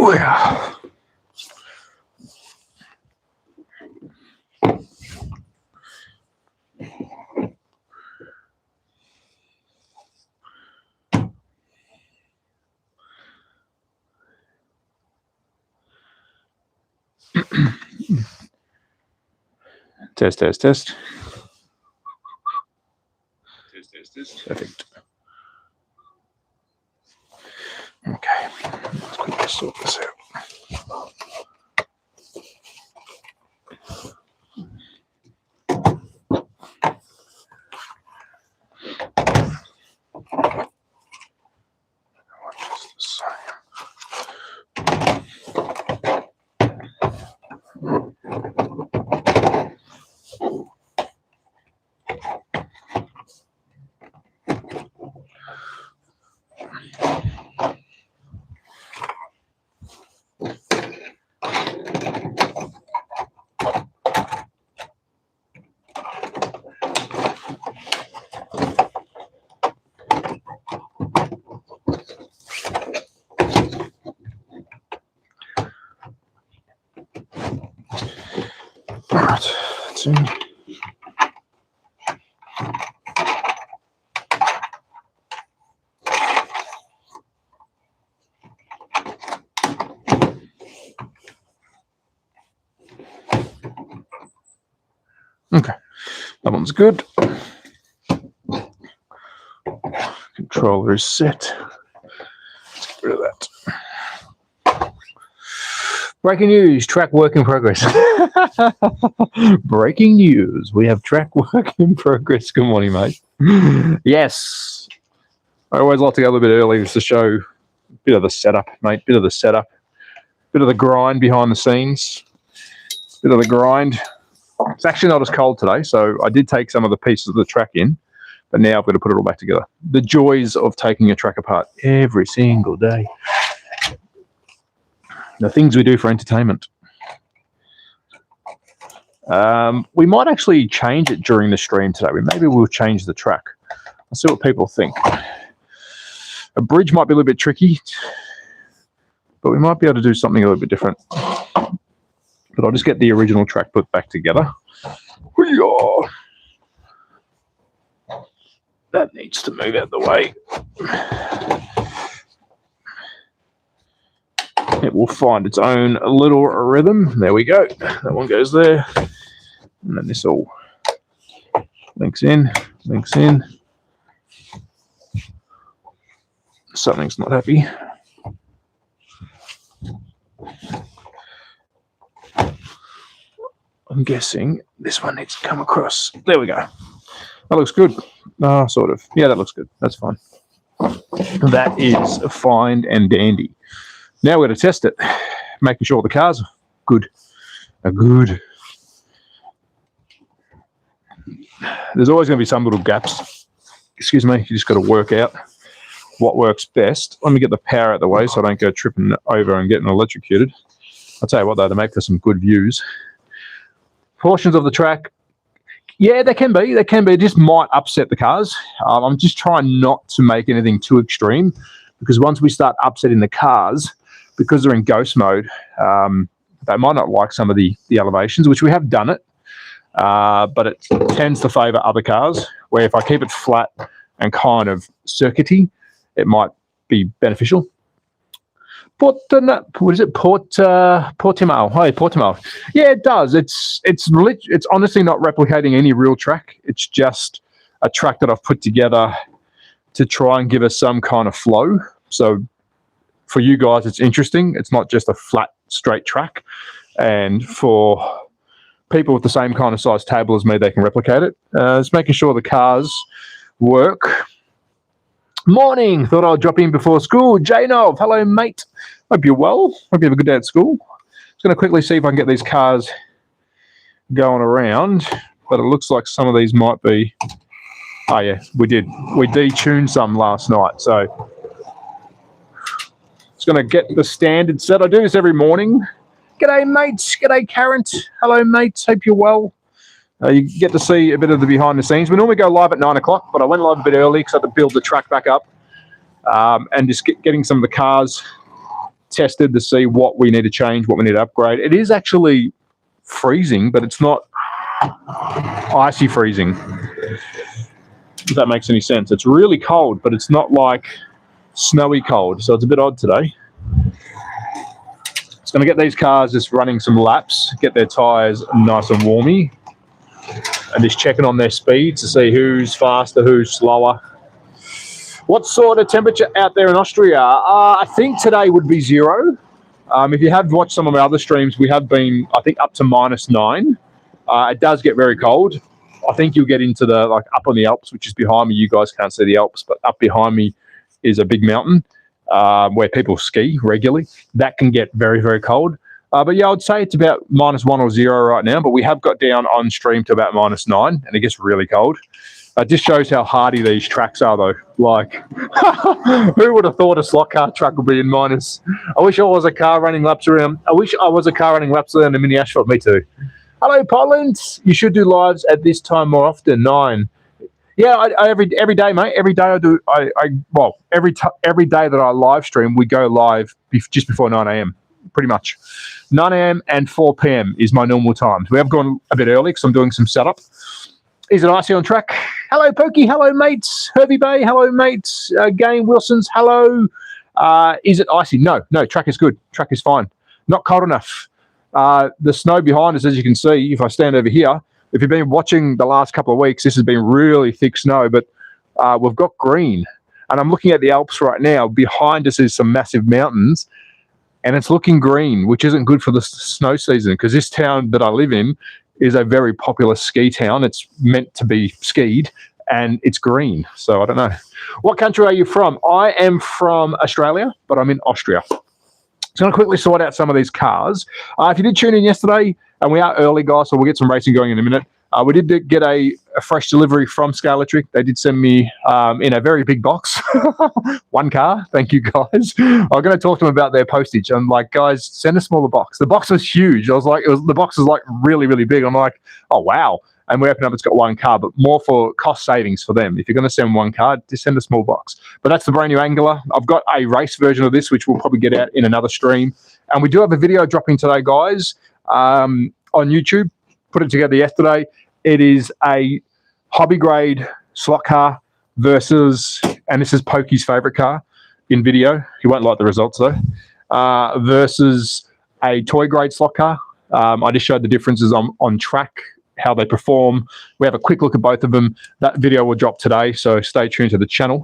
Oh, yeah. Test. Test. Perfect. Okay, let's quickly sort this out. All right, that's in. Okay, that one's good. Controller is set. Let's get rid of that. Breaking news, track work in progress. Breaking news, we have track work in progress. Good morning, mate. Yes. I always like to go a little bit early just to show a bit of the setup, mate. Bit of the setup. Bit of the grind behind the scenes. Bit of the grind. It's actually not as cold today, so I did take some of the pieces of the track in, but now I've got to put it all back together. The joys of taking a track apart every single day. The things we do for entertainment. We might actually change it during the stream today. Maybe we'll change the track. I'll see what people think. A bridge might be a little bit tricky, but we might be able to do something a little bit different. But I'll just get the original track put back together. That needs to move out of the way. It will find its own little rhythm. There we go. That one goes there. And then this all links in. Something's not happy. I'm guessing this one needs to come across. There we go. That looks good. Sort of. Yeah, that looks good. That's fine. That is fine and dandy. Now we're going to test it, making sure the cars are good. There's always going to be some little gaps. Excuse me. You just got to work out what works best. Let me get the power out of the way so I don't go tripping over and getting electrocuted. I'll tell you what, though, to make for some good views. Portions of the track, yeah, they can be. It just might upset the cars. I'm just trying not to make anything too extreme, because once we start upsetting the cars, because they're in ghost mode, they might not like some of the elevations, which we have done it, but it tends to favour other cars, where if I keep it flat and kind of circuity, it might be beneficial. What is it? Portimao. Hey, Portimao. Yeah, it does. It's honestly not replicating any real track. It's just a track that I've put together to try and give us some kind of flow. So for you guys, it's interesting. It's not just a flat, straight track. And for people with the same kind of size table as me, they can replicate it. It's making sure the cars work. Morning. Thought I'd drop in before school. Janov, hello, mate. Hope you're well. Hope you have a good day at school. Just going to quickly see if I can get these cars going around. But it looks like some of these might be... Oh, yeah, we did. We detuned some last night. So it's going to get the standard set. I do this every morning. G'day, mates. G'day, Karen. Hello, mates. Hope you're well. You get to see a bit of the behind the scenes. We normally go live at 9 o'clock, but I went live a bit early because I had to build the track back up and just getting some of the cars tested to see what we need to change, what we need to upgrade. It is actually freezing, but it's not icy freezing, if that makes any sense. It's really cold, but it's not like snowy cold, so it's a bit odd today. It's going to get these cars just running some laps, get their tyres nice and warmy, and just checking on their speeds to see who's faster, who's slower. What sort of temperature out there in Austria? I think today would be 0. If you have watched some of my other streams, we have been, I think, up to -9. It does get very cold. I think you'll get into the, like, up on the Alps, which is behind me. You guys can't see the Alps, but up behind me is a big mountain where people ski regularly. That can get very, very cold. But yeah, I'd say it's about -1 or 0 right now, but we have got down on stream to about -9, and it gets really cold. It just shows how hardy these tracks are, though. Like, who would have thought a slot car track would be in minus? I wish I was a car running laps around. I wish I was a car running laps around the mini asphalt. Me too. Hello, Poland. You should do lives at this time more often. 9. Yeah, I every day, mate. Every day I do. Well, every day that I live stream, we go live just before 9 a.m. Pretty much. 9 a.m. and 4 p.m. is my normal times. We have gone a bit early because I'm doing some setup. Is it icy on track? Hello, Pokey. Hello, mates. Hervey Bay. Hello, mates. Game Wilsons. Hello. Is it icy? No. Track is good. Track is fine. Not cold enough. The snow behind us, as you can see, if I stand over here, if you've been watching the last couple of weeks, this has been really thick snow, but we've got green. And I'm looking at the Alps right now. Behind us is some massive mountains, and it's looking green, which isn't good for the snow season, because this town that I live in is a very popular ski town. It's meant to be skied, and it's green. So I don't know. What country are you from? I am from Australia, but I'm in Austria. So I'm going to quickly sort out some of these cars. If you did tune in yesterday, and we are early, guys, so we'll get some racing going in a minute. We did get a fresh delivery from Scale Electric. They did send me in a very big box, 1 car. Thank you, guys. I'm going to talk to them about their postage. I'm like, guys, send a smaller box. The box was huge. I was like, the box was like really, really big. I'm like, oh, wow. And we open up, it's got 1 car, but more for cost savings for them. If you're going to send 1 car, just send a small box. But that's the brand new Angular. I've got a race version of this, which we'll probably get out in another stream. And we do have a video dropping today, guys, on YouTube. Put it together yesterday. It is a hobby grade slot car versus, and this is Pokey's favorite car in video. He won't like the results though, versus a toy grade slot car. I just showed the differences on track, how they perform. We have a quick look at both of them. That video will drop today, so stay tuned to the channel.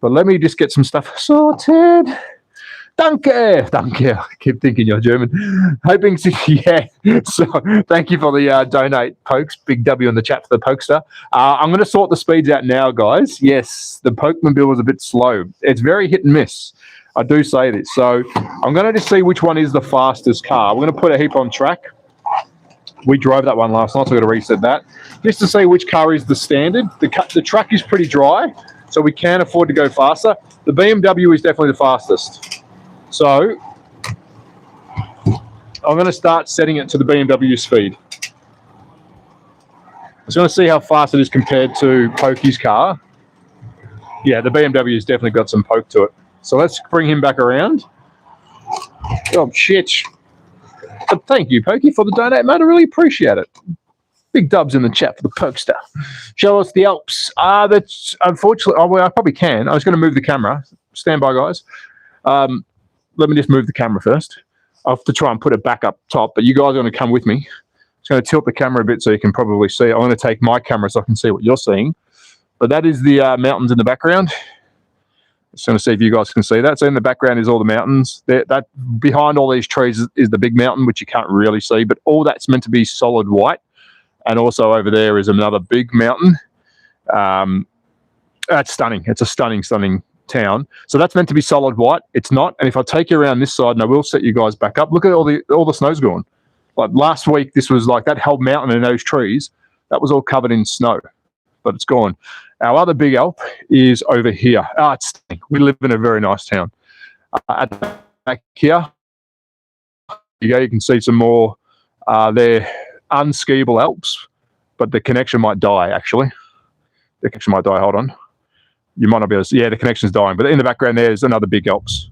But let me just get some stuff sorted. Danke. I keep thinking you're German. Hoping to, yeah. So thank you for the donate, Pokes. Big W in the chat for the Pokester. I'm going to sort the speeds out now, guys. Yes, the Pokemobile was a bit slow. It's very hit and miss. I do say this. So I'm going to just see which one is the fastest car. We're going to put a heap on track. We drove that one last night, so we're going to reset that. Just to see which car is the standard. The track is pretty dry, so we can afford to go faster. The BMW is definitely the fastest. So I'm going to start setting it to the BMW speed. I'm just going to see how fast it is compared to Pokey's car. Yeah, the BMW's definitely got some poke to it. So let's bring him back around. Oh, shit. But thank you, Pokey, for the donate, mate. I really appreciate it. Big dubs in the chat for the Pokester. Show us the Alps. That's unfortunately, oh, well, I probably can. I was going to move the camera. Stand by, guys. Let me just move the camera first. I'll have to try and put it back up top, but you guys are going to come with me. Just going to tilt the camera a bit so you can probably see. I'm going to take my camera so I can see what you're seeing. But that is the mountains in the background. Just going to see if you guys can see that. So in the background is all the mountains. That behind all these trees is the big mountain, which you can't really see, but all that's meant to be solid white. And also over there is another big mountain. That's stunning. It's a stunning town. So that's meant to be solid white. It's not. And if I take you around this side, and I will set you guys back up, look at all the snow's gone. Like last week, this was like that whole mountain and those trees, that was all covered in snow, but it's gone. Our other big Alp is over here. It's stunning. We live in a very nice town. At the back here, you can see some more. They're unskiable Alps, but the connection might die, actually. The connection might die. Hold on. You might not be able to see. Yeah, the connection's dying. But in the background, there's another big Alps.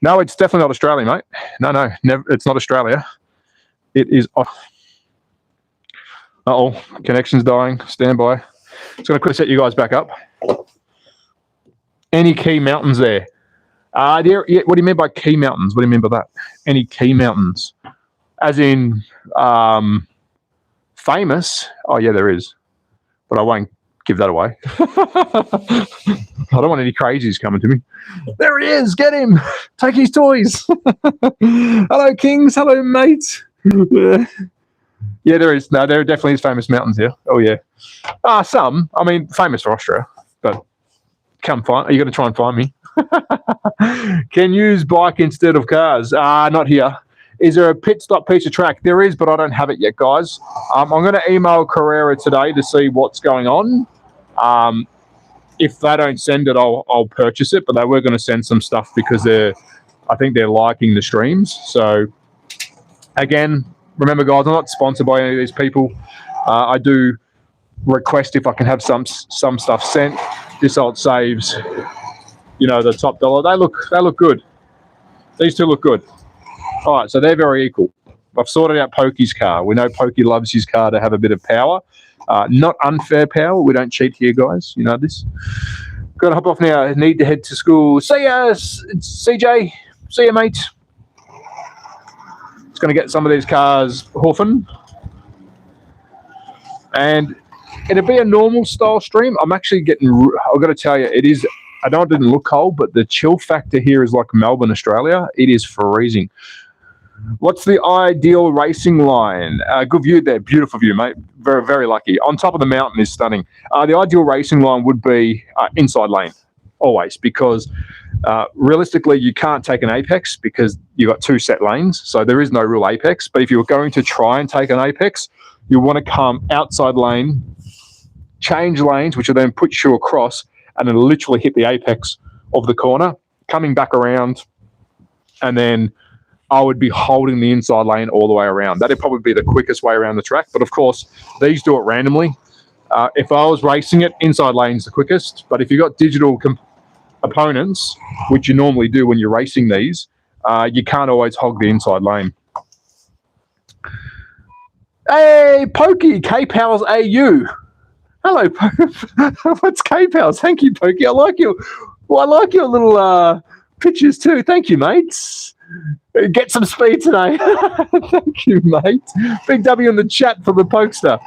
No, it's definitely not Australia, mate. No, never. It's not Australia. It is. Uh-oh, connection's dying. Stand by. Just going to quickly set you guys back up. Any key mountains there? Yeah, what do you mean by key mountains? What do you mean by that? Any key mountains? As in famous? Oh, yeah, there is. But I won't give that away. I don't want any crazies coming to me. There he is. Get him. Take his toys. Hello, kings. Hello, mates. Yeah, there is. No, there definitely is famous mountains here. Oh, yeah. Some. I mean, famous for Austria. But come find. Are you going to try and find me? Can use bike instead of cars? Not here. Is there a pit stop piece of track? There is, but I don't have it yet, guys. I'm going to email Carrera today to see what's going on. If they don't send it, I'll purchase it. But they were going to send some stuff because I think they're liking the streams. So again, remember, guys, I'm not sponsored by any of these people. I do request if I can have some stuff sent. This old saves, the top dollar. They look good. These two look good. All right, so they're very equal. I've sorted out Pokey's car. We know Pokey loves his car to have a bit of power. Not unfair power. We don't cheat here, guys. You know this. Got to hop off now. Need to head to school. See ya, CJ. See ya, mate. Just going to get some of these cars hoofing. And it'll be a normal style stream. I'm actually getting, I've got to tell you, it is, I know it didn't look cold, but the chill factor here is like Melbourne, Australia. It is freezing. What's the ideal racing line? Good view there. Beautiful view, mate. Very, very lucky. On top of the mountain is stunning. The ideal racing line would be inside lane, always, because realistically, you can't take an apex because you've got two set lanes. So there is no real apex. But if you're going to try and take an apex, you want to come outside lane, change lanes, which will then put you across and then literally hit the apex of the corner, coming back around, and then I would be holding the inside lane all the way around. That'd probably be the quickest way around the track. But of course, these do it randomly. If I was racing it, inside lane's the quickest. But if you've got digital opponents, which you normally do when you're racing these, you can't always hog the inside lane. Hey, Pokey, K-Pals AU. Hello, what's K-Pals? Thank you, Pokey. I like your little pictures too. Thank you, mates. Get some speed today. Thank you, mate. Big W in the chat for the pokester.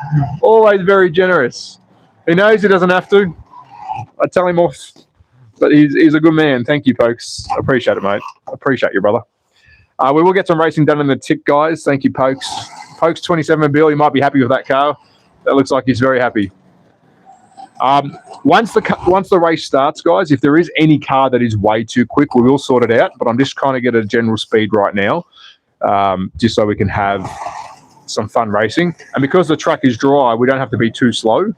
Always very generous. He knows he doesn't have to. I tell him off, but he's a good man. Thank you, Pokes. Appreciate it, mate. Appreciate you, brother. We will get some racing done in the tick, guys. Thank you, Pokes. Pokes 27 Bill, he might be happy with that car. That looks like he's very happy. Once the race starts, guys, if there is any car that is way too quick, we will sort it out. But I'm just trying to get a general speed right now, just so we can have some fun racing. And because the track is dry, we don't have to be too slow.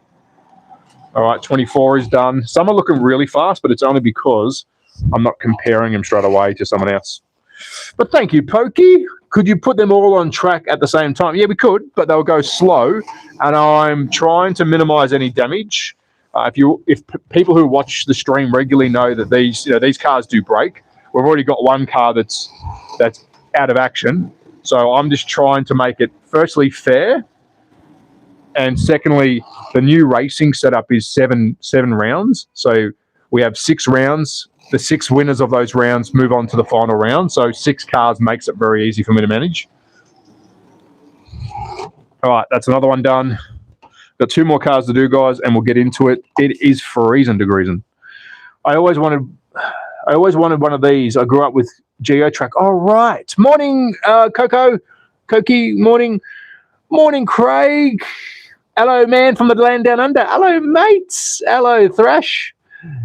All right, 24 is done. Some are looking really fast, but it's only because I'm not comparing them straight away to someone else. But thank you, Pokey. Could you put them all on track at the same time? Yeah, we could, but they'll go slow. And I'm trying to minimize any damage. If people who watch the stream regularly know that these cars do break. We've already got one car that's out of action. So I'm just trying to make it firstly fair. And secondly, the new racing setup is seven rounds. So we have 6 rounds. The 6 winners of those rounds move on to the final round. So 6 cars makes it very easy for me to manage. All right, that's another one done. Got 2 more cars to do, guys, and we'll get into it. It is freezing degrees. I always wanted one of these. I grew up with GeoTrack. All right. Morning, Koki. Morning, Craig. Hello, man from the land down under. Hello, mates. Hello, Thrash.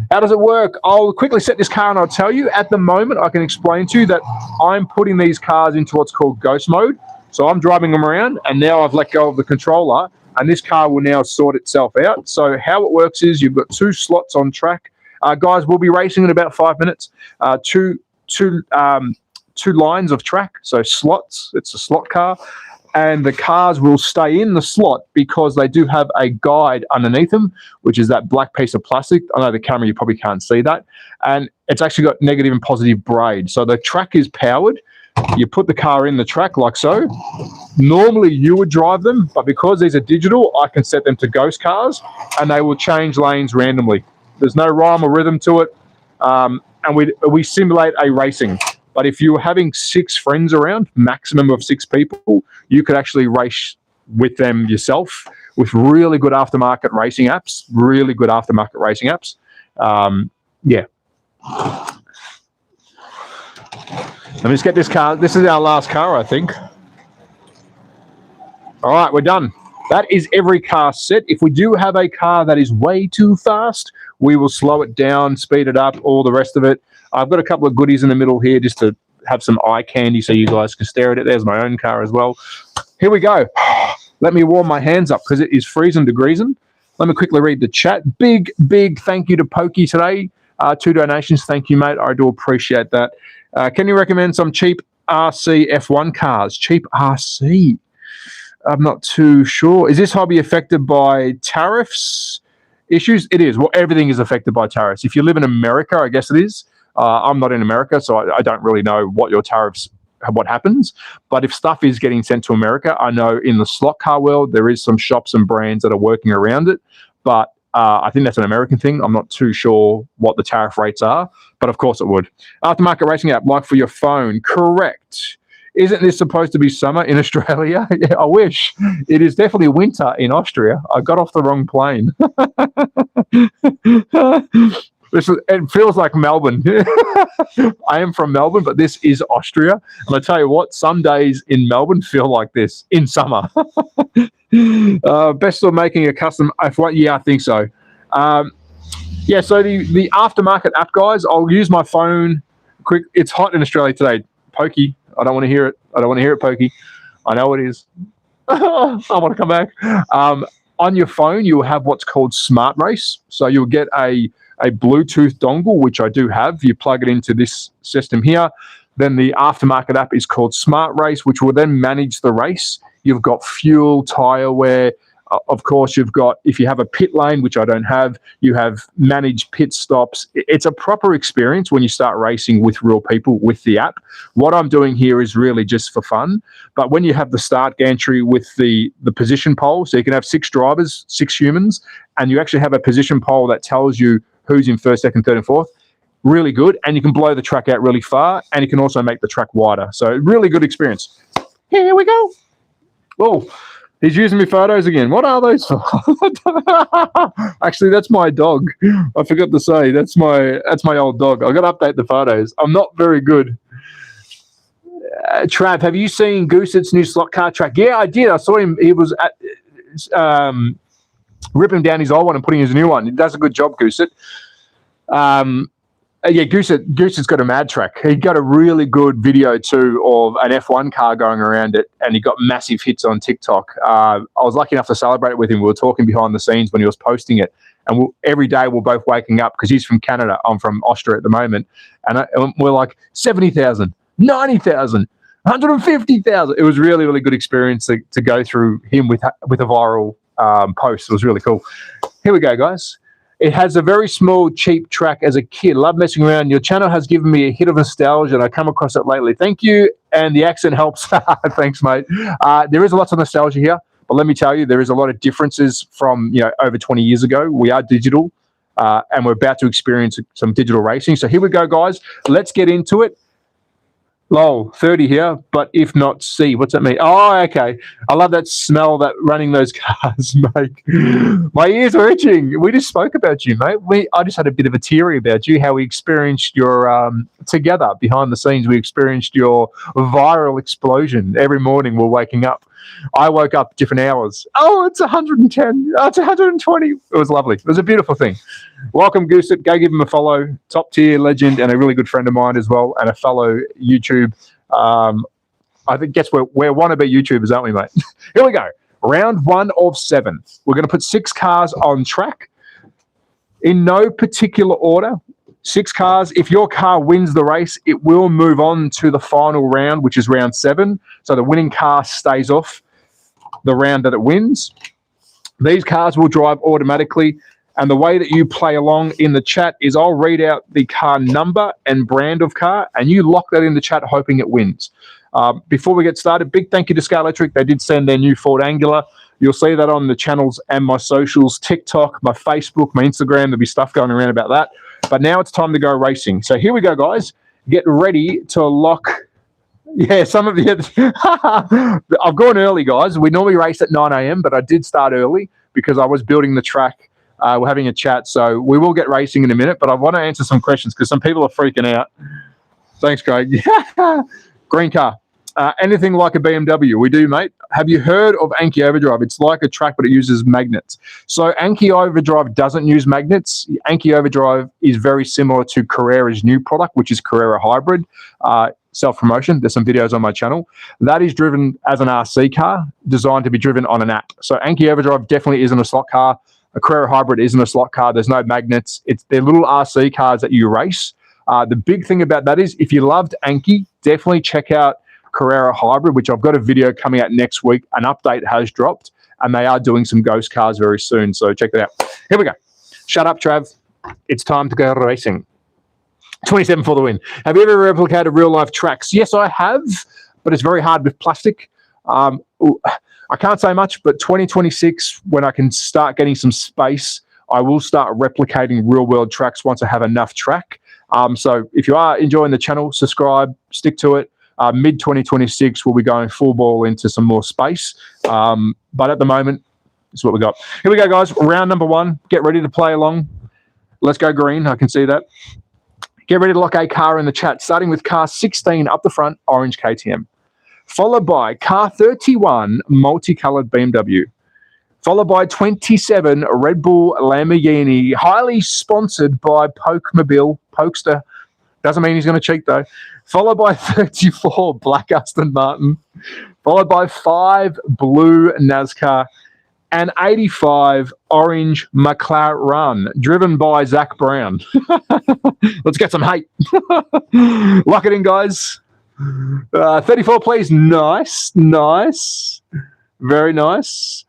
How does it work? I'll quickly set this car and I'll tell you. At the moment, I can explain to you that I'm putting these cars into what's called ghost mode. So I'm driving them around, and now I've let go of the controller, and this car will now sort itself out. So how it works is you've got 2 slots on track. Guys, we'll be racing in about 5 minutes. Two lines of track, so slots. It's a slot car. and the cars will stay in the slot because they do have a guide underneath them, which is that black piece of plastic. I know the camera, you probably can't see that. And it's actually got negative and positive braid. So the track is powered. You put the car in the track like so. Normally you would drive them, but because these are digital, I can set them to ghost cars and they will change lanes randomly. There's no rhyme or rhythm to it. And we simulate a racing. But if you were having 6 friends around, maximum of 6 people, you could actually race with them yourself with really good aftermarket racing apps. Yeah. Let me just get this car. This is our last car, I think. All right, we're done. That is every car set. If we do have a car that is way too fast, we will slow it down, speed it up, all the rest of it. I've got a couple of goodies in the middle here just to have some eye candy so you guys can stare at it. There's my own car as well. Here we go. Let me warm my hands up because it is freezing degrees. Let me quickly read the chat. Big thank you to Pokey today. 2 donations. Thank you, mate. I do appreciate that. Can you recommend some cheap RC F1 cars? Cheap RC? I'm not too sure. Is this hobby affected by tariffs issues? It is. Well, everything is affected by tariffs. If you live in America, I guess it is. I'm not in America, so I don't really know what your tariffs, what happens. But if stuff is getting sent to America, I know in the slot car world, there is some shops and brands that are working around it. But I think that's an American thing. I'm not too sure what the tariff rates are, but of course it would. Aftermarket racing app, like for your phone. Correct. Isn't this supposed to be summer in Australia? Yeah, I wish. It is definitely winter in Austria. I got off the wrong plane. It feels like Melbourne. I am from Melbourne, but this is Austria. And I tell you what, some days in Melbourne feel like this in summer. Best of making a custom F1? Yeah, I think so. Yeah, so the aftermarket app, guys, I'll use my phone quick. It's hot in Australia today. Pokey. I don't want to hear it. Pokey. I know it is. I want to come back. On your phone, you'll have what's called Smart Race. So you'll get a Bluetooth dongle, which I do have. You plug it into this system here. Then the aftermarket app is called Smart Race, which will then manage the race. You've got fuel, tire wear. Of course, you've got, if you have a pit lane, which I don't have, you have managed pit stops. It's a proper experience when you start racing with real people with the app. What I'm doing here is really just for fun. But when you have the start gantry with the position pole, so you can have 6 drivers, 6 humans, and you actually have a position pole that tells you who's in first, second, third, and fourth. Really good. And you can blow the track out really far, and you can also make the track wider. So really good experience. Here we go. Whoa. He's using me photos again. What are those for? Actually, that's my dog. I forgot to say that's my old dog. I got to update the photos. I'm not very good. Trav, have you seen Goosett's new slot car track? Yeah, I did. I saw him. He was ripping down his old one and putting his new one. He does a good job, Goosett. Yeah, Goosett's got a mad track. He got a really good video too of an F1 car going around it, and he got massive hits on TikTok. I was lucky enough to celebrate it with him. We were talking behind the scenes when he was posting it, and every day we're both waking up because he's from Canada. I'm from Austria at the moment, and we're like 70,000, 90,000, 150,000. It was really, really good experience to go through him with a viral post. It was really cool. Here we go, guys. It has a very small, cheap track as a kid. Love messing around. Your channel has given me a hit of nostalgia, and I come across it lately. Thank you, and the accent helps. Thanks, mate. There is a lot of nostalgia here, but let me tell you, there is a lot of differences from over 20 years ago. We are digital, and we're about to experience some digital racing. So here we go, guys. Let's get into it. Lol, 30 here, but if not C. What's that mean? Oh, okay. I love that smell that running those cars make. My ears are itching. We just spoke about you, mate. I just had a bit of a theory about you, how we experienced your, together behind the scenes, we experienced your viral explosion. Every morning we're waking up. I woke up different hours. Oh, it's 110. Oh, it's 120. It was lovely. It was a beautiful thing. Welcome, Goosett. Go give him a follow. Top tier legend and a really good friend of mine as well, and a fellow YouTube. I think we're wannabe YouTubers, aren't we, mate? Here we go. Round 1 of 7. We're going to put 6 cars on track in no particular order. 6 cars. If your car wins the race, it will move on to the final round, which is round 7. So the winning car stays off. the round that it wins. These cars will drive automatically. And the way that you play along in the chat is I'll read out the car number and brand of car, and you lock that in the chat hoping it wins. Before we get started, big thank you to Scale Electric. They did send their new Ford Angular. You'll see that on the channels and my socials, TikTok, my Facebook, my Instagram. There'll be stuff going around about that. But now it's time to go racing. So here we go, guys. Get ready to lock. Yeah, some of you. I've gone early, guys. We normally race at 9 a.m., but I did start early because I was building the track. We're having a chat, so we will get racing in a minute, but I want to answer some questions because some people are freaking out. Thanks, Craig. Green car. Anything like a BMW? We do, mate. Have you heard of Anki Overdrive? It's like a track, but it uses magnets. So Anki Overdrive doesn't use magnets. Anki Overdrive is very similar to Carrera's new product, which is Carrera Hybrid. Self-promotion. There's some videos on my channel. That is driven as an RC car, designed to be driven on an app. So Anki Overdrive definitely isn't a slot car. A Carrera Hybrid isn't a slot car. There's no magnets. They're little RC cars that you race. The big thing about that is if you loved Anki, definitely check out Carrera Hybrid, which I've got a video coming out next week. An update has dropped, and they are doing some ghost cars very soon. So check that out. Here we go. Shut up, Trav. It's time to go racing. 27 for the win. Have you ever replicated real-life tracks? Yes, I have, but it's very hard with plastic. I can't say much, but 2026, when I can start getting some space, I will start replicating real-world tracks once I have enough track. So if you are enjoying the channel, subscribe, stick to it. Mid-2026, we'll be going full ball into some more space. But at the moment, this is what we got. Here we go, guys. Round number 1. Get ready to play along. Let's go green. I can see that. Get ready to lock a car in the chat, starting with car 16 up the front, orange KTM. Followed by car 31, multicolored BMW. Followed by 27, Red Bull Lamborghini, highly sponsored by Pokemobile, Pokester. Doesn't mean he's going to cheat, though. Followed by 34, Black Aston Martin. Followed by 5, blue NASCAR. And 85, orange McLaren, driven by Zach Brown. Let's get some hate. Lock it in, guys. 34, please. Nice. Very nice.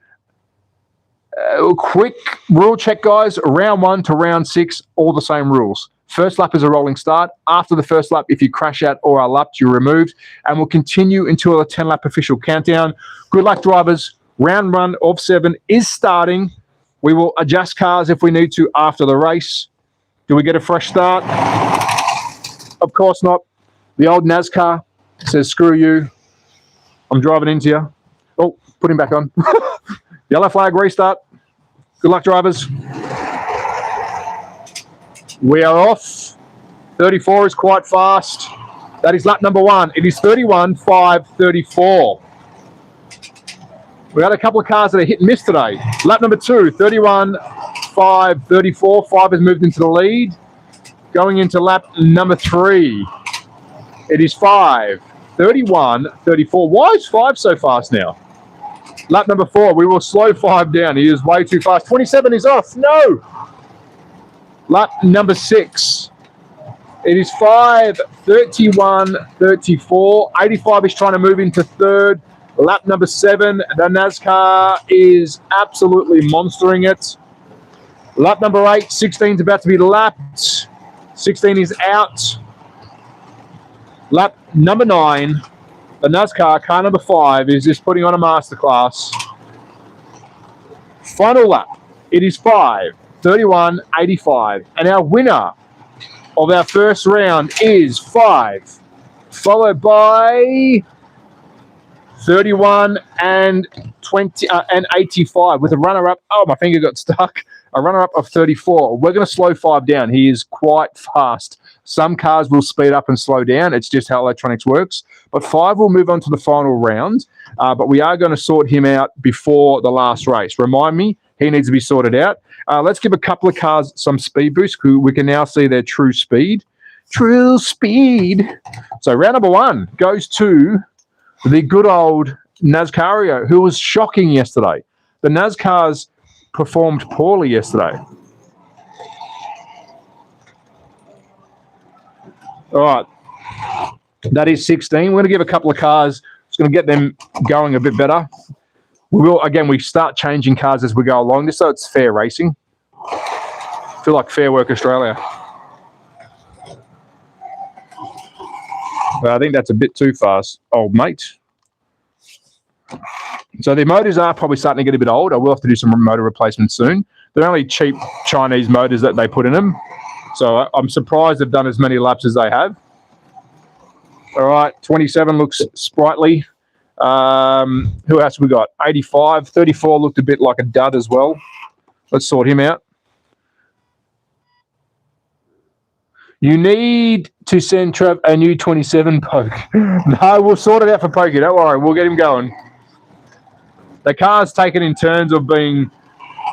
Quick rule check, guys. Round 1 to round 6, all the same rules. First lap is a rolling start. After the first lap, if you crash out or are lapped, you're removed. And we'll continue until a 10-lap official countdown. Good luck, drivers. Round 1 of 7 is starting. We will adjust cars if we need to after the race. Do we get a fresh start? Of course not. The old NASCAR says, screw you. I'm driving into you. Oh, put him back on. Yellow flag, restart. Good luck, drivers. We are off. 34 is quite fast. That is lap number 1. It is 31.534. We had a couple of cars that are hit and miss today. Lap number 2, 31.534. 5 has moved into the lead. Going into lap number 3. It is 5.31.34. Why is 5 so fast now? Lap number 4, we will slow 5 down. He is way too fast. 27 is off. No. Lap number 6. It is 5.31.34. 85 is trying to move into 3rd. Lap number 7, the NASCAR is absolutely monstering it. Lap number 8, 16 is about to be lapped. 16 is out. Lap number 9, the NASCAR car number 5 is just putting on a masterclass. Final lap, it is 5.31.85. And our winner of our first round is 5, followed by 31 and 20 and 85 with a runner-up. Oh, my finger got stuck. A runner-up of 34. We're going to slow 5 down. He is quite fast. Some cars will speed up and slow down. It's just how electronics works. But 5 will move on to the final round. But we are going to sort him out before the last race. Remind me, he needs to be sorted out. Let's give a couple of cars some speed boost. We can now see their true speed. True speed. So round number 1 goes to the good old NASCARio, who was shocking yesterday. The NASCARs performed poorly yesterday. All right. That is 16. We're going to give a couple of cars. It's going to get them going a bit better. we start changing cars as we go along, just so it's fair racing. I feel like Fair Work Australia. But I think that's a bit too fast, old mate. So the motors are probably starting to get a bit old. I will have to do some motor replacements soon. They're only cheap Chinese motors that they put in them. So I'm surprised they've done as many laps as they have. All right, 27 looks sprightly. Who else we got? 85, 34 looked a bit like a dud as well. Let's sort him out. You need to send Trev a new 27 poke. No, we'll sort it out for Pokey. Don't worry, we'll get him going. The car's taken in turns of being,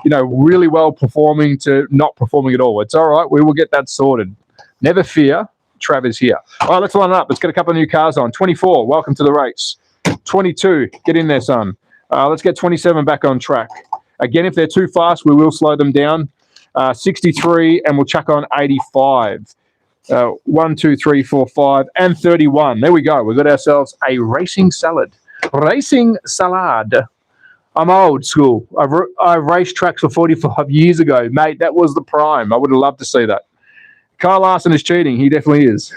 really well performing to not performing at all. It's all right. We will get that sorted. Never fear. Trav is here. All right, let's line it up. Let's get a couple of new cars on. 24, welcome to the race. 22, get in there, son. Let's get 27 back on track. Again, if they're too fast, we will slow them down. 63, and we'll chuck on 85. 1, 2, 3, 4, 5, and 31. There we go. We've got ourselves a racing salad. Racing salad. I'm old school. I raced tracks for 45 years ago. Mate, that was the prime. I would have loved to see that. Kyle Larson is cheating. He definitely is.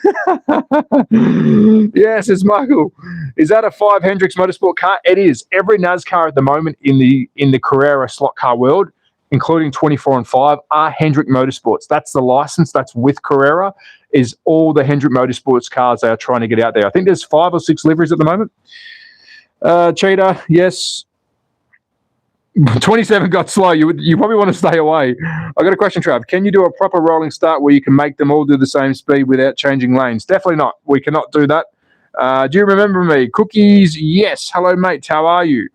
Yes, it's Michael. Is that a 5 Hendricks Motorsport car? It is. Every NASCAR at the moment in the Carrera slot car world, including 24 and 5, are Hendrick Motorsports. That's the license. That's with Carrera, is all the Hendrick Motorsports cars they are trying to get out there. I think there's 5 or 6 liveries at the moment. Cheetah, yes. 27 got slow. You probably want to stay away. I got a question, Trav. Can you do a proper rolling start where you can make them all do the same speed without changing lanes? Definitely not. We cannot do that. Do you remember me? Cookies, yes. Hello, mate. How are you?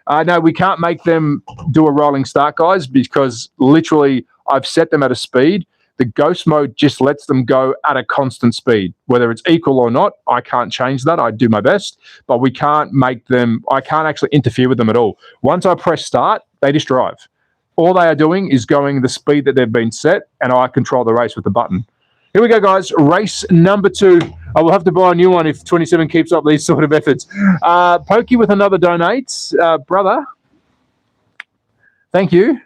No, we can't make them do a rolling start, guys, because literally I've set them at a speed. The ghost mode just lets them go at a constant speed. Whether it's equal or not, I can't change that. I do my best, but we can't make them, I can't actually interfere with them at all. Once I press start, they just drive. All they are doing is going the speed that they've been set, and I control the race with the button. Here we go, guys. Race number 2. I will have to buy a new one if 27 keeps up these sort of efforts. Pokey with another donate. Brother, thank you.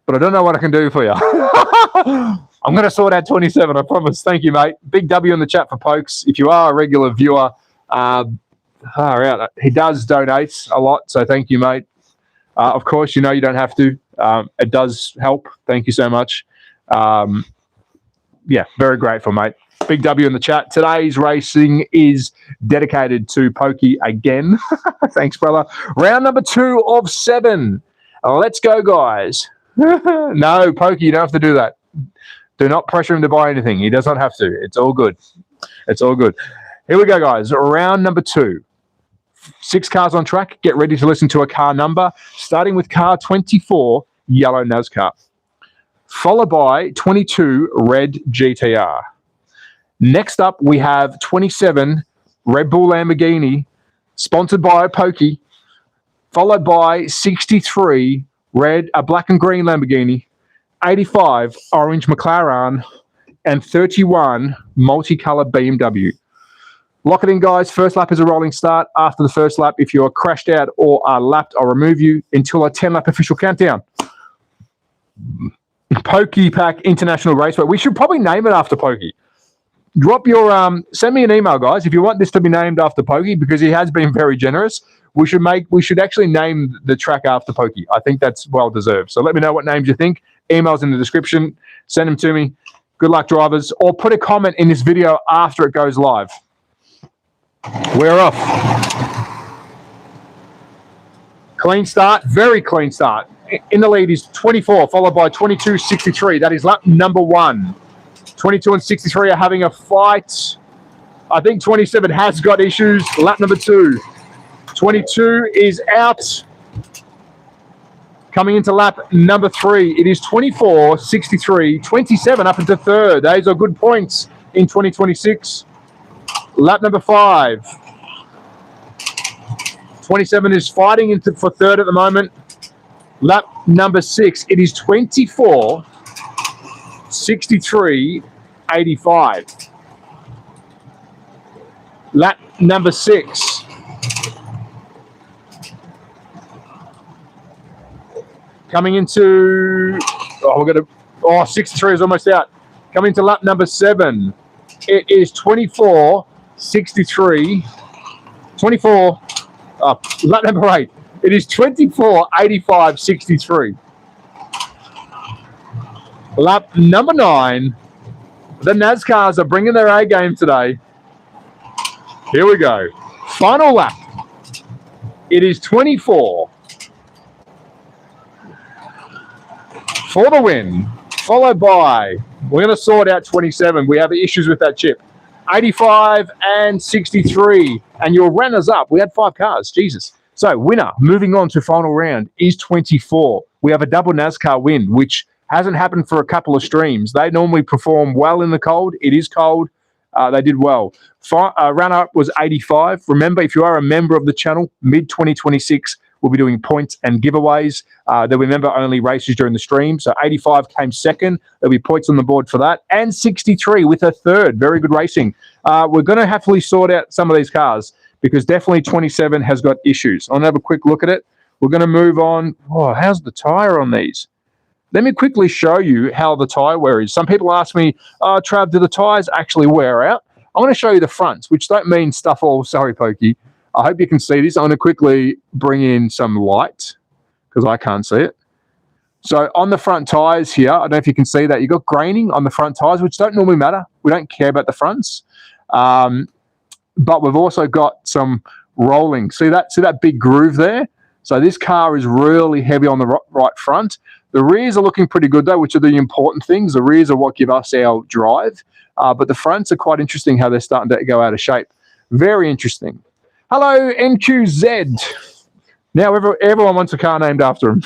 But I don't know what I can do for you. I'm going to sort out 27, I promise. Thank you, mate. Big W in the chat for Pokes. If you are a regular viewer, he does donate a lot, so thank you, mate. Of course, you don't have to. It does help. Thank you so much. Yeah, very grateful, mate. Big W in the chat. Today's racing is dedicated to Pokey again. Thanks, brother. Round number 2 of 7. Let's go, guys. No, Pokey, you don't have to do that. Do not pressure him to buy anything. He does not have to. It's all good. It's all good. Here we go, guys. Round number 2. 6 cars on track. Get ready to listen to a car number, starting with car 24, yellow NASCAR, followed by 22, red GTR. Next up, we have 27, Red Bull Lamborghini, sponsored by Pokey, followed by 63, black and green Lamborghini, 85, orange McLaren, and 31, multicolored BMW. Lock it in, guys. First lap is a rolling start. After the first lap, if you are crashed out or are lapped, I'll remove you until a 10-lap official countdown. Pokey Pack International Raceway. We should probably name it after Pokey. Drop your send me an email, guys, if you want this to be named after Pokey, because he has been very generous. We should actually name the track after Pokey. I think that's well deserved. So let me know what names you think. Emails in the description. Send them to me. Good luck, drivers. Or put a comment in this video after it goes live. We're off. Clean start. Very clean start. In the lead is 24, followed by 22, 63. That is lap number 1. 22 and 63 are having a fight. I think 27 has got issues. Lap number 2. 22 is out. Coming into lap number 3, it is 24, 63, 27 up into 3rd. Those are good points in 2026. Lap number 5. 27 is fighting for 3rd at the moment. Lap number 6, it is 24, 63, 85. Lap number 6. Coming into, oh, 63 is almost out. Coming to lap number 7. It is 24.63. 24, lap number 8. It is 24.85.63. Lap number 9. The NASCARs are bringing their A game today. Here we go. Final lap. It is 24 for the win, followed by, we're going to sort out 27. We have issues with that chip. 85 and 63. And your runners up. We had 5 cars. Jesus. So winner, moving on to final round, is 24. We have a double NASCAR win, which hasn't happened for a couple of streams. They normally perform well in the cold. It is cold. They did well. Runner-up was 85. Remember, if you are a member of the channel, mid-2026, we'll be doing points and giveaways. There'll be member-only races during the stream. So 85 came second. There'll be points on the board for that. And 63 with a third. Very good racing. We're going to happily sort out some of these cars because definitely 27 has got issues. I'll have a quick look at it. We're going to move on. Oh, how's the tyre on these? Let me quickly show you how the tyre wear is. Some people ask me, Trav, do the tyres actually wear out? I'm going to show you the fronts, which don't mean stuff all. Sorry, Pokey. I hope you can see this. I'm going to quickly bring in some light because I can't see it. So on the front tyres here, I don't know if you can see that. You've got graining on the front tyres, which don't normally matter. We don't care about the fronts. But we've also got some rolling. See that big groove there? So this car is really heavy on the right front. The rears are looking pretty good, though, which are the important things. The rears are what give us our drive. But the fronts are quite interesting how they're starting to go out of shape. Very interesting. Hello, NQZ. Now everyone wants a car named after him.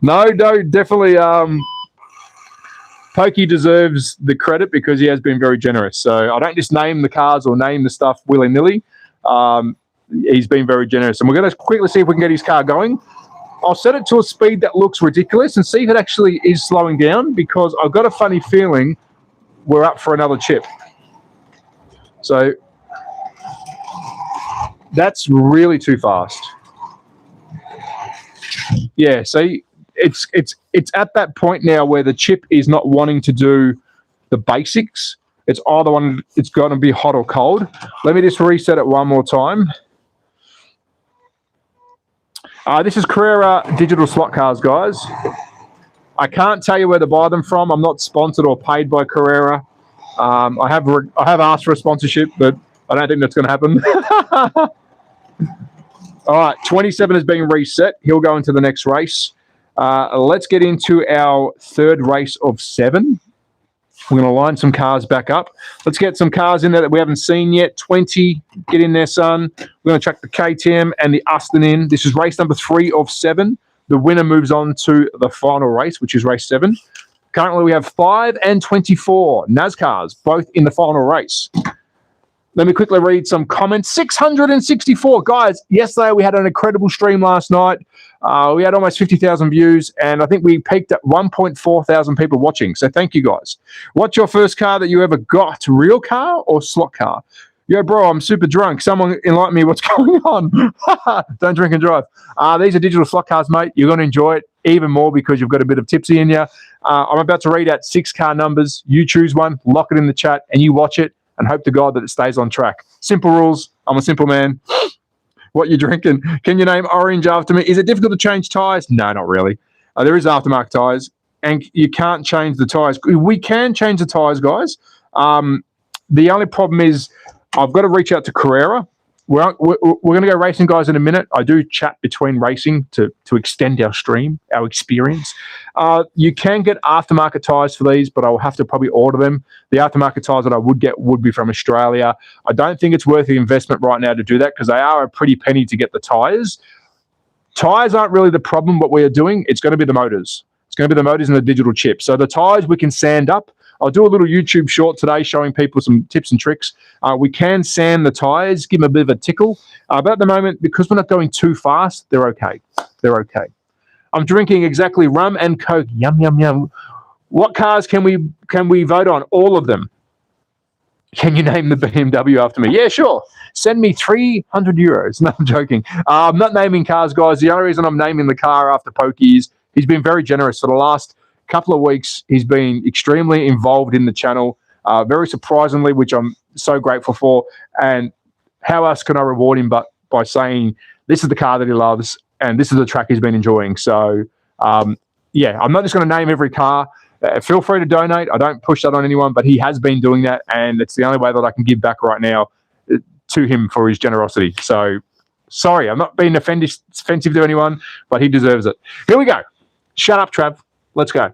No, definitely. Pokey deserves the credit because he has been very generous. So I don't just name the cars or name the stuff willy-nilly. He's been very generous. And we're going to quickly see if we can get his car going. I'll set it to a speed that looks ridiculous and see if it actually is slowing down because I've got a funny feeling we're up for another chip. So that's really too fast. Yeah, see, it's at that point now where the chip is not wanting to do the basics. It's either one, it's going to be hot or cold. Let me just reset it one more time. This is Carrera digital slot cars, guys. I can't tell you where to buy them from. I'm not sponsored or paid by Carrera. I have asked for a sponsorship, but I don't think that's going to happen. All right, 27 has been reset. He'll go into the next race. Let's get into our third race of 7. We're going to line some cars back up. Let's get some cars in there that we haven't seen yet. 20, get in there, son. We're going to track the KTM and the Aston in. This is race number 3 of 7. The winner moves on to the final race, which is race 7. Currently, we have 5 and 24 NASCARs, both in the final race. Let me quickly read some comments. 664. Guys, yesterday we had an incredible stream last night. We had almost 50,000 views, and I think we peaked at 1.4 thousand people watching. So thank you, guys. What's your first car that you ever got? Real car or slot car? Yo, bro, I'm super drunk. Someone enlighten me what's going on. Don't drink and drive. These are digital slot cars, mate. You're going to enjoy it even more because you've got a bit of tipsy in you. I'm about to read out 6 car numbers. You choose one, lock it in the chat, and you watch it and hope to God that it stays on track. Simple rules. I'm a simple man. What you drinking? Can you name orange after me? Is it difficult to change tyres? No, not really. There is aftermarket tyres, and you can't change the tyres. We can change the tyres, guys. The only problem is I've got to reach out to Carrera. We're going to go racing, guys, in a minute. I do chat between racing to extend our stream, our experience. You can get aftermarket tyres for these, but I'll have to probably order them. The aftermarket tyres that I would get would be from Australia. I don't think it's worth the investment right now to do that because they are a pretty penny to get the tyres. Tyres aren't really the problem, what we are doing. It's going to be the motors. It's going to be the motors and the digital chip. So the tyres we can sand up. I'll do a little YouTube short today showing people some tips and tricks. We can sand the tyres, give them a bit of a tickle. But at the moment, because we're not going too fast, they're okay. They're okay. I'm drinking exactly rum and Coke. Yum, yum, yum. What cars can we vote on? All of them. Can you name the BMW after me? Yeah, sure. Send me 300 euros. No, I'm joking. I'm not naming cars, guys. The only reason I'm naming the car after Pokey is he's been very generous for the last couple of weeks. He's been extremely involved in the channel, very surprisingly, which I'm so grateful for. And how else can I reward him but by saying this is the car that he loves and this is the track he's been enjoying. So, yeah, I'm not just going to name every car. Feel free to donate. I don't push that on anyone, but he has been doing that, and it's the only way that I can give back right now to him for his generosity. So, sorry, I'm not being offensive to anyone, but he deserves it. Here we go. Shut up, Trav. Let's go.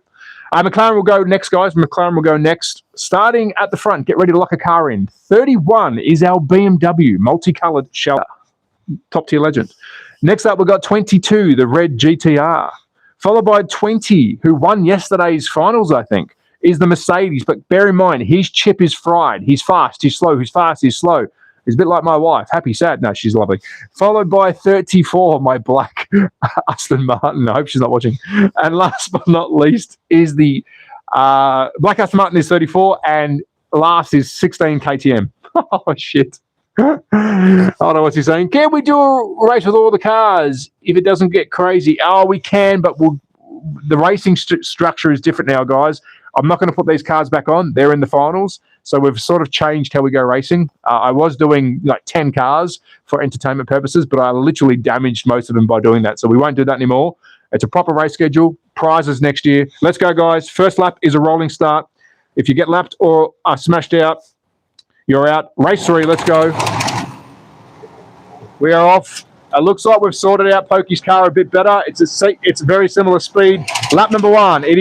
McLaren will go next, guys. McLaren will go next. Starting at the front, get ready to lock a car in. 31 is our BMW, multicolored shell. Top tier legend. Next up, we've got 22, the red GTR. Followed by 20, who won yesterday's finals, I think, is the Mercedes. But bear in mind, his chip is fried. He's fast, he's slow, he's fast, he's slow. He's a bit like my wife. Happy, sad. No, she's lovely. Followed by 34, my black Aston Martin. I hope she's not watching. And last but not least is the black Aston Martin is 34, and last is 16 KTM. Oh, shit. I don't know what he's saying. Can we do a race with all the cars if it doesn't get crazy? Oh, we can, but the racing structure is different now, guys. I'm not going to put these cars back on. They're in the finals. So we've sort of changed how we go racing. I was doing like 10 cars for entertainment purposes, but I literally damaged most of them by doing that. So we won't do that anymore. It's a proper race schedule. Prizes next year. Let's go, guys. First lap is a rolling start. If you get lapped or are smashed out, you're out. Race 3, let's go. We are off. It looks like we've sorted out Pokey's car a bit better. It's very similar speed. Lap number 1. It is